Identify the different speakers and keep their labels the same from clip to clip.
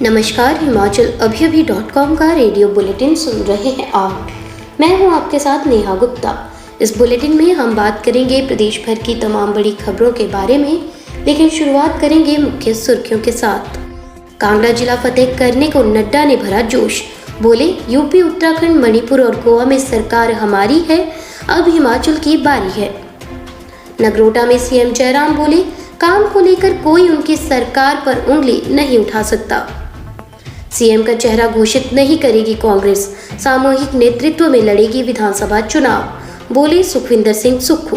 Speaker 1: नमस्कार, himachalavyaabhi.com का radio bulletin सुन रहे हैं आप। मैं हूं आपके साथ नेहा गुप्ता। इस बुलेटिन में हम बात करेंगे प्रदेश भर की तमाम बड़ी खबरों के बारे में, लेकिन शुरुआत करेंगे मुख्य सुर्खियों के साथ। कांगड़ा जिला फतेह करने को नड्डा ने भरा जोश, बोले यूपी, उत्तराखंड, मणिपुर और गोवा में सरकार हमारी है, अब हिमाचल की बारी है। नगरोटा में सीएम जयराम बोले काम को लेकर कोई उनकी सरकार पर उंगली नहीं उठा सकता। सीएम का चेहरा घोषित नहीं करेगी कांग्रेस, सामूहिक नेतृत्व में लड़ेगी विधानसभा चुनाव, बोले सुखविंदर सिंह सुक्खू।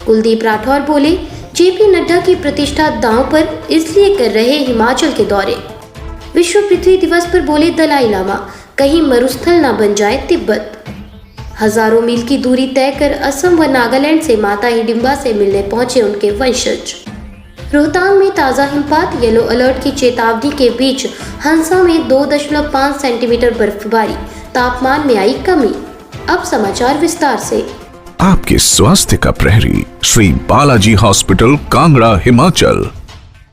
Speaker 1: कुलदीप राठौर बोले जेपी नड्डा की प्रतिष्ठा दांव पर इसलिए कर रहे हिमाचल के दौरे। विश्व पृथ्वी दिवस पर बोले दलाई लामा, कहीं मरुस्थल न बन जाए तिब्बत। हजारों मील की दूरी तय कर असम व नागालैंड से माता हिडिंबा से मिलने पहुंचे उनके वंशज। रोहतांग में ताजा हिमपात, येलो अलर्ट की चेतावनी के बीच हंसा में 2.5 सेंटीमीटर बर्फबारी, तापमान में आई कमी। अब समाचार विस्तार से।
Speaker 2: आपके स्वास्थ्य का प्रहरी श्री बालाजी हॉस्पिटल, कांगड़ा, हिमाचल।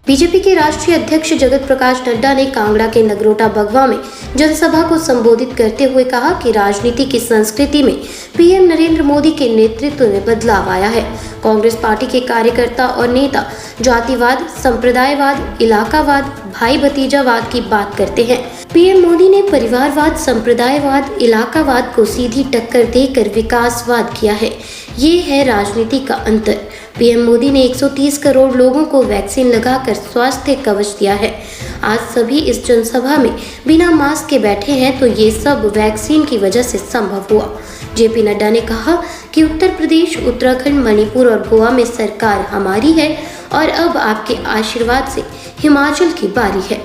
Speaker 1: बीजेपी के राष्ट्रीय अध्यक्ष जगत प्रकाश नड्डा ने कांगड़ा के नगरोटा बगवा में जनसभा को संबोधित करते हुए कहा कि राजनीति की संस्कृति में पीएम नरेंद्र मोदी के नेतृत्व में बदलाव आया है। कांग्रेस पार्टी के कार्यकर्ता और नेता जातिवाद, संप्रदायवाद, इलाकावाद, भाई भतीजावाद की बात करते हैं। पीएम मोदी ने परिवारवाद, संप्रदायवाद, इलाकावाद को सीधी टक्कर देकर विकासवाद किया है। ये है राजनीति का अंतर। पीएम मोदी ने 130 करोड़ लोगों को वैक्सीन लगाकर स्वास्थ्य कवच दिया है। आज सभी इस जनसभा में बिना मास्क के बैठे हैं तो ये सब वैक्सीन की वजह से संभव हुआ। जेपी नड्डा ने कहा कि उत्तर प्रदेश, उत्तराखंड, मणिपुर और गोवा में सरकार हमारी है और अब आपके आशीर्वाद से हिमाचल की बारी है।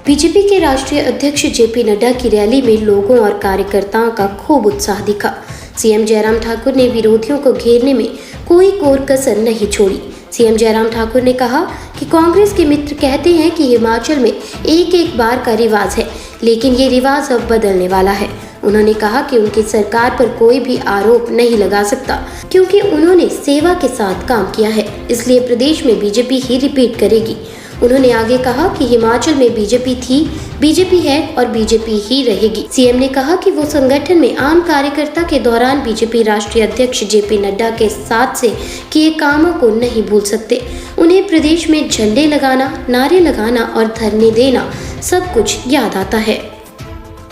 Speaker 1: बीजेपी के राष्ट्रीय अध्यक्ष जेपी नड्डा की रैली में लोगों और कार्यकर्ताओं का खूब उत्साह दिखा। सीएम जयराम ठाकुर ने विरोधियों को घेरने में कोई कोर कसर नहीं छोड़ी। सीएम जयराम ठाकुर ने कहा कि कांग्रेस के मित्र कहते हैं कि हिमाचल में एक बार का रिवाज है, लेकिन ये रिवाज अब बदलने वाला है। उन्होंने कहा कि उनकी सरकार पर कोई भी आरोप नहीं लगा सकता, क्योंकि उन्होंने सेवा के साथ काम किया है, इसलिए प्रदेश में बीजेपी ही रिपीट करेगी। उन्होंने आगे कहा कि हिमाचल में बीजेपी थी, बीजेपी है और बीजेपी ही रहेगी। सीएम ने कहा कि वो संगठन में आम कार्यकर्ता के दौरान बीजेपी राष्ट्रीय अध्यक्ष जेपी नड्डा के साथ से किए कामों को नहीं भूल सकते। उन्हें प्रदेश में झंडे लगाना, नारे लगाना और धरने देना सब कुछ याद आता है।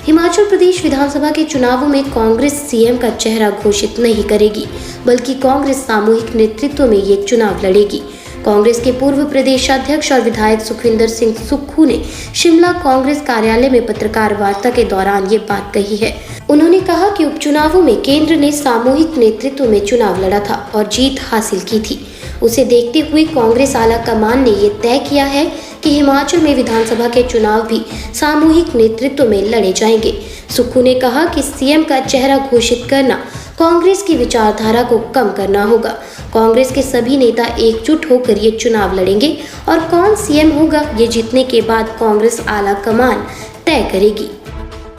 Speaker 1: हिमाचल प्रदेश विधानसभा के चुनावों में कांग्रेस सीएम का चेहरा घोषित नहीं करेगी, बल्कि कांग्रेस सामूहिक नेतृत्व में ये चुनाव लड़ेगी। कांग्रेस के पूर्व प्रदेशाध्यक्ष और विधायक सुखविंदर सिंह सुक्खू ने शिमला कांग्रेस कार्यालय में पत्रकार वार्ता के दौरान ये बात कही है। उन्होंने कहा कि उपचुनावों में केंद्र ने सामूहिक नेतृत्व में चुनाव लड़ा था और जीत हासिल की थी। उसे देखते हुए कांग्रेस आला कमान ने ये तय किया है कि हिमाचल में विधानसभा के चुनाव भी सामूहिक नेतृत्व में लड़े जाएंगे। सुक्खू ने कहा कि सीएम का चेहरा घोषित करना कांग्रेस की विचारधारा को कम करना होगा। कांग्रेस के सभी नेता एकजुट होकर ये चुनाव लड़ेंगे और कौन सीएम होगा ये जीतने के बाद कांग्रेस आला कमान तय करेगी।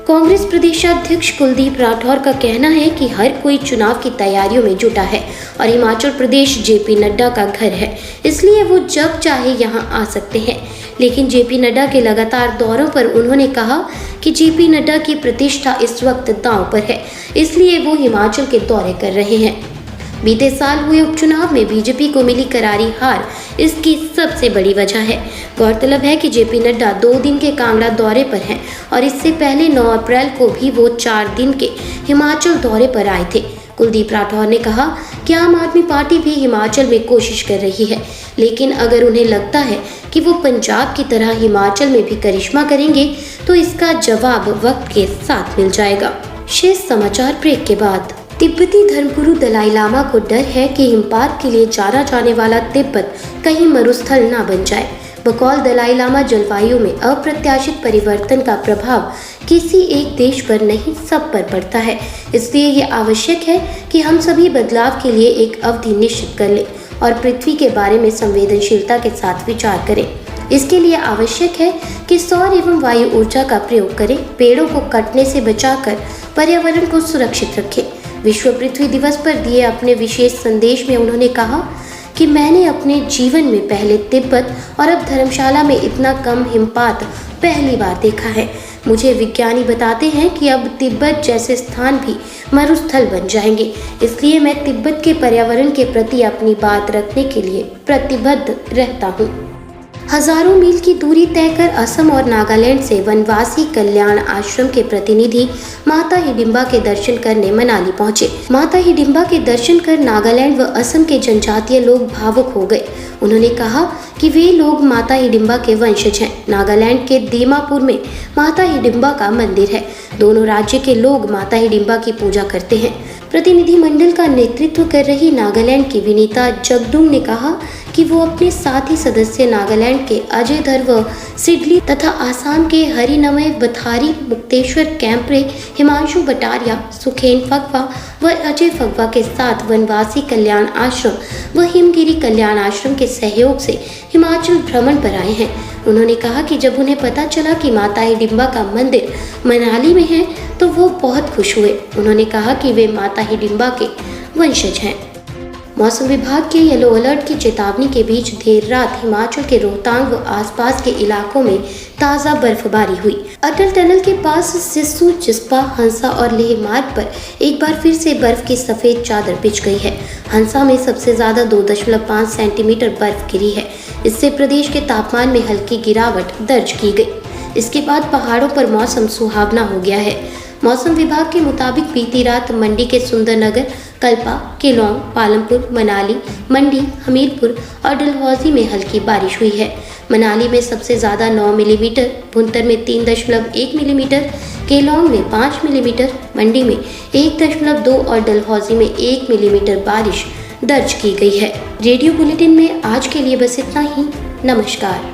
Speaker 1: कांग्रेस प्रदेशाध्यक्ष कुलदीप राठौर का कहना है कि हर कोई चुनाव की तैयारियों में जुटा है और हिमाचल प्रदेश जेपी नड्डा का घर है, इसलिए वो जब चाहे यहाँ आ सकते हैं। लेकिन जेपी नड्डा के लगातार दौरों पर उन्होंने कहा कि जेपी नड्डा की प्रतिष्ठा इस वक्त दांव पर है, इसलिए वो हिमाचल के दौरे कर रहे हैं। बीते साल हुए उपचुनाव में बीजेपी को मिली करारी हार इसकी सबसे बड़ी वजह है। गौरतलब है कि जेपी नड्डा 2 दिन के कांगड़ा दौरे पर हैं और इससे पहले 9 अप्रैल को भी वो 4 दिन के हिमाचल दौरे पर आए थे। कुलदीप राठौर ने कहा कि आम आदमी पार्टी भी हिमाचल में कोशिश कर रही है, लेकिन अगर उन्हें लगता है कि वो पंजाब की तरह हिमाचल में भी करिश्मा करेंगे तो इसका जवाब वक्त के साथ मिल जाएगा। शेष समाचार ब्रेक के बाद। तिब्बती धर्मगुरु दलाई लामा को डर है कि हिमपात के लिए जाना जाने वाला तिब्बत कहीं मरुस्थल न बन जाए। बकौल दलाई लामा, जलवायु में अप्रत्याशित परिवर्तन का प्रभाव किसी एक देश पर नहीं, सब पर पड़ता है। इसलिए ये आवश्यक है कि हम सभी बदलाव के लिए एक अवधि निश्चित कर लें और पृथ्वी के बारे में संवेदनशीलता के साथ विचार करें। इसके लिए आवश्यक है कि सौर एवं वायु ऊर्जा का प्रयोग करें, पेड़ों को कटने से बचाकर पर्यावरण को सुरक्षित रखें। विश्व पृथ्वी दिवस पर दिए अपने विशेष संदेश में उन्होंने कहा कि कि मैंने अपने जीवन में पहले तिब्बत और अब धर्मशाला में इतना कम हिमपात पहली बार देखा है। मुझे विज्ञानी बताते हैं कि अब तिब्बत जैसे स्थान भी मरुस्थल बन जाएंगे, इसलिए मैं तिब्बत के पर्यावरण के प्रति अपनी बात रखने के लिए प्रतिबद्ध रहता हूँ। हजारों मील की दूरी तय कर असम और नागालैंड से वनवासी कल्याण आश्रम के प्रतिनिधि माता हिडिंबा के दर्शन करने मनाली पहुंचे। माता हिडिंबा के दर्शन कर नागालैंड व असम के जनजातीय लोग भावुक हो गए। उन्होंने कहा कि वे लोग माता हिडिंबा के वंशज हैं। नागालैंड के दीमापुर में माता हिडिंबा का मंदिर है। दोनों राज्य के लोग माता हिडिंबा की पूजा करते हैं। प्रतिनिधिमंडल का नेतृत्व कर रही नागालैंड की विनीता जगदुंग ने कहा कि वो अपने साथी सदस्य नागालैंड के अजय धर व सिडली तथा आसाम के हरिनमय बथारी मुक्तेश्वर कैंपरे, हिमांशु बटारिया, सुखेन फगवा व अजय फगवा के साथ वनवासी कल्याण आश्रम व हिमगिरी कल्याण आश्रम के सहयोग से हिमाचल भ्रमण पर आए हैं। उन्होंने कहा कि जब उन्हें पता चला कि माता हिडिंबा का मंदिर मनाली में है तो वो बहुत खुश हुए। उन्होंने कहा कि वे माता हिडिंबा के वंशज हैं। मौसम विभाग के येलो अलर्ट की चेतावनी के बीच देर रात हिमाचल के रोहतांग व आसपास के इलाकों में ताज़ा बर्फबारी हुई। अटल टनल के पास सिस्सू, जिस्पा, हंसा और लेह मार्ग पर एक बार फिर से बर्फ की सफेद चादर बिछ गई है। हंसा में सबसे ज्यादा 2.5 सेंटीमीटर बर्फ गिरी है। इससे प्रदेश के तापमान में हल्की गिरावट दर्ज की गई। इसके बाद पहाड़ों पर मौसम सुहावना हो गया है। मौसम विभाग के मुताबिक बीती रात मंडी के सुंदरनगर, कल्पा, केलोंग, पालमपुर, मनाली, मंडी, हमीरपुर और डलहौजी में हल्की बारिश हुई है। मनाली में सबसे ज़्यादा 9 मिलीमीटर, भुंतर में 3.1 मिलीमीटर, केलोंग में 5 मिलीमीटर, मंडी में 1.2 और डलहौजी में 1 मिलीमीटर बारिश दर्ज की गई है। रेडियो बुलेटिन में आज के लिए बस इतना ही। नमस्कार।